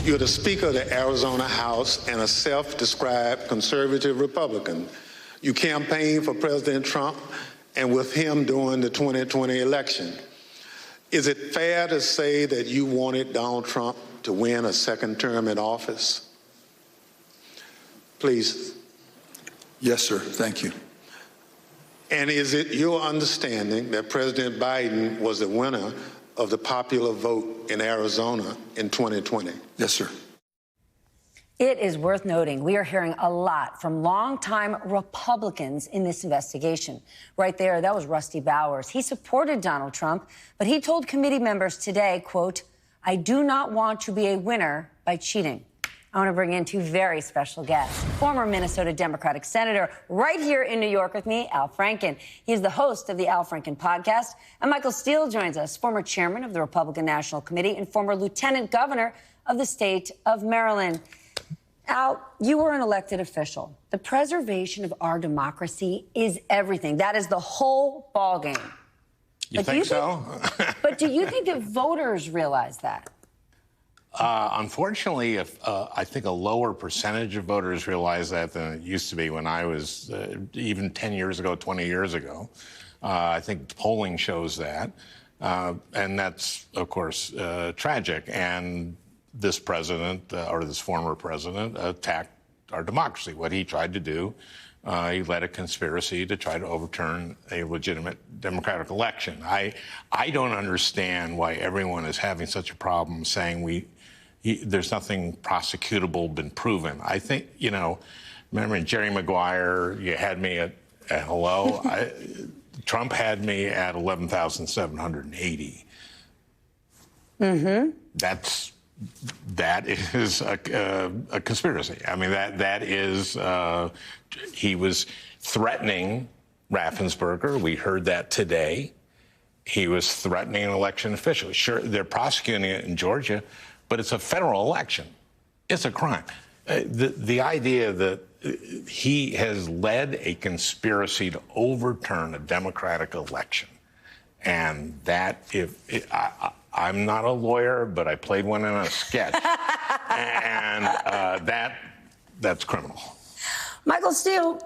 You're the Speaker of the Arizona House and a self-described conservative Republican. You campaigned for President Trump and with him during the 2020 election. Is it fair to say that you wanted Donald Trump to win a second term in office? Please. Yes, sir. Thank you. And is it your understanding that President Biden was the winner of the popular vote in Arizona in 2020? Yes, sir. It is worth noting we are hearing a lot from longtime Republicans in this investigation. Right there, that was Rusty Bowers. He supported Donald Trump, but he told committee members today, quote, "I do not want to be a winner by cheating." I want to bring in two very special guests. Former Minnesota Democratic Senator right here in New York with me, Al Franken. He's the host of the Al Franken podcast. And Michael Steele joins us, former chairman of the Republican National Committee and former lieutenant governor of the state of Maryland. Al, you were an elected official. The preservation of our democracy is everything. That is the whole ballgame. You think so? But do you think that voters realize that? Unfortunately, I think a lower percentage of voters realize that than it used to be when I was even 10 years ago, 20 years ago. I think polling shows that. And that's, of course, tragic. And this president, or this former president, attacked our democracy. What he tried to do, he led a conspiracy to try to overturn a legitimate democratic election. I don't understand why everyone is having such a problem saying there's nothing prosecutable been proven. I think, remember Jerry Maguire, you had me at hello. Trump had me at 11,780. Mm-hmm. That is a conspiracy. I mean, that is, he was threatening Raffensperger. We heard that today. He was threatening an election official. Sure, they're prosecuting it in Georgia, but it's a federal election. It's a crime. The idea that he has led a conspiracy to overturn a democratic election, and that I'm not a lawyer, but I played one in a sketch, and that's criminal. Michael Steele,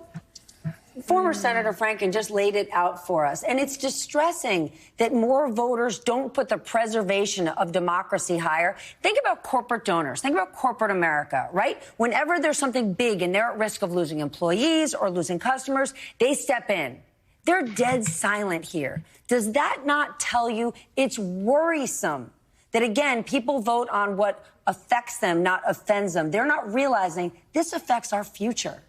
former Senator Franken just laid it out for us, and it's distressing that more voters don't put the preservation of democracy higher. Think about corporate donors. Think about corporate America, right? Whenever there's something big and they're at risk of losing employees or losing customers, they step in. They're dead silent here. Does that not tell you it's worrisome that, again, people vote on what affects them, not offends them? They're not realizing this affects our future.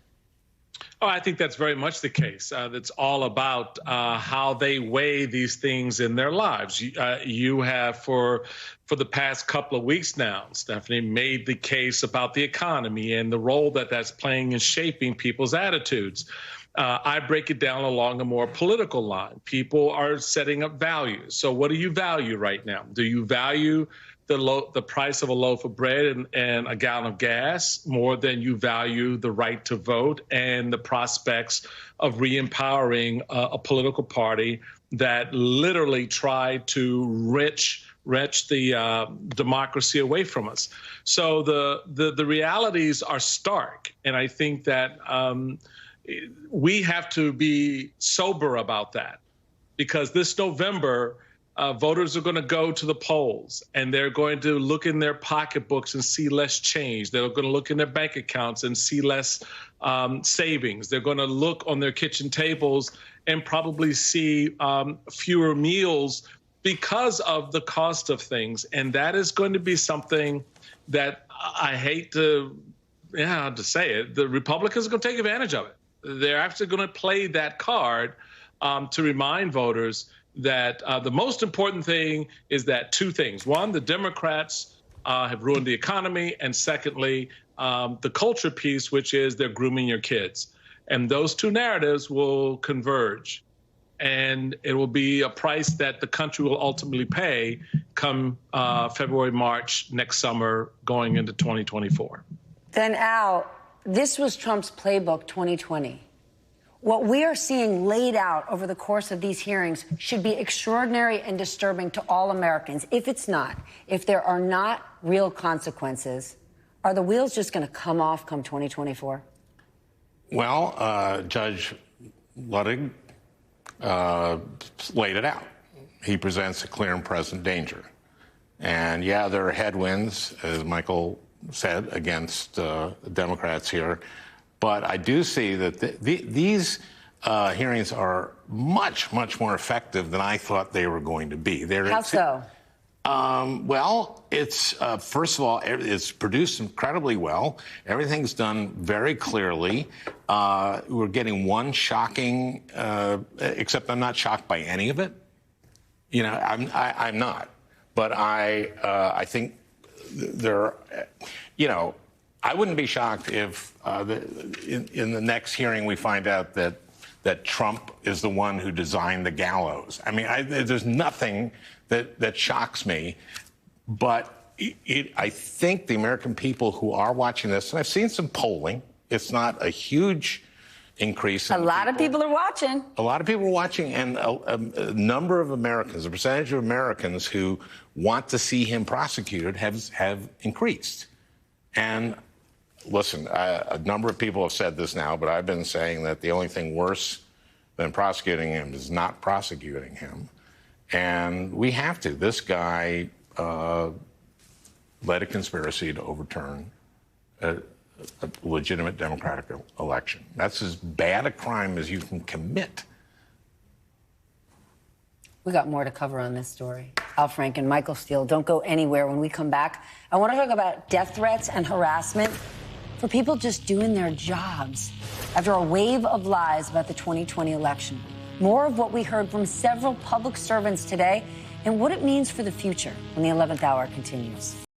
Oh, I think that's very much the case. That's all about how they weigh these things in their lives. You have, for the past couple of weeks now, Stephanie, made the case about the economy and the role that that's playing in shaping people's attitudes. I break it down along a more political line. People are setting up values. So what do you value right now? Do you value the price of a loaf of bread and a gallon of gas more than you value the right to vote and the prospects of re-empowering a political party that literally tried to wrench the democracy away from us? So the realities are stark, and I think that we have to be sober about that, because this November, voters are going to go to the polls and they're going to look in their pocketbooks and see less change. They're going to look in their bank accounts and see less savings. They're going to look on their kitchen tables and probably see fewer meals because of the cost of things. And that is going to be something that I hate to say it, the Republicans are going to take advantage of it. They're actually going to play that card to remind voters that the most important thing is that two things. One, the Democrats have ruined the economy. And secondly, the culture piece, which is they're grooming your kids. And those two narratives will converge. And it will be a price that the country will ultimately pay come February, March next summer going into 2024. Then, Al, this was Trump's playbook 2020. What we are seeing laid out over the course of these hearings should be extraordinary and disturbing to all Americans. If it's not, if there are not real consequences, are the wheels just going to come off come 2024? Well, Judge Ludwig laid it out. He presents a clear and present danger. And yeah, there are headwinds, as Michael said, against Democrats here. But I do see that these hearings are much, much more effective than I thought they were going to be. How so? Well, it's first of all, it's produced incredibly well. Everything's done very clearly. We're getting one shocking, except I'm not shocked by any of it. You know, I'm not. But I think there, you know, I wouldn't be shocked if in the next hearing we find out that Trump is the one who designed the gallows. I mean, there's nothing that shocks me, but I think the American people who are watching this, and I've seen some polling, it's not a huge increase. A lot of people are watching. A lot of people are watching, and a number of Americans, a percentage of Americans who want to see him prosecuted have increased. And listen, a number of people have said this now, but I've been saying that the only thing worse than prosecuting him is not prosecuting him. And we have to. This guy led a conspiracy to overturn a legitimate democratic election. That's as bad a crime as you can commit. We got more to cover on this story. Al Franken, Michael Steele, don't go anywhere. When we come back, I want to talk about death threats and harassment for people just doing their jobs after a wave of lies about the 2020 election. More of what we heard from several public servants today and what it means for the future when the 11th hour continues.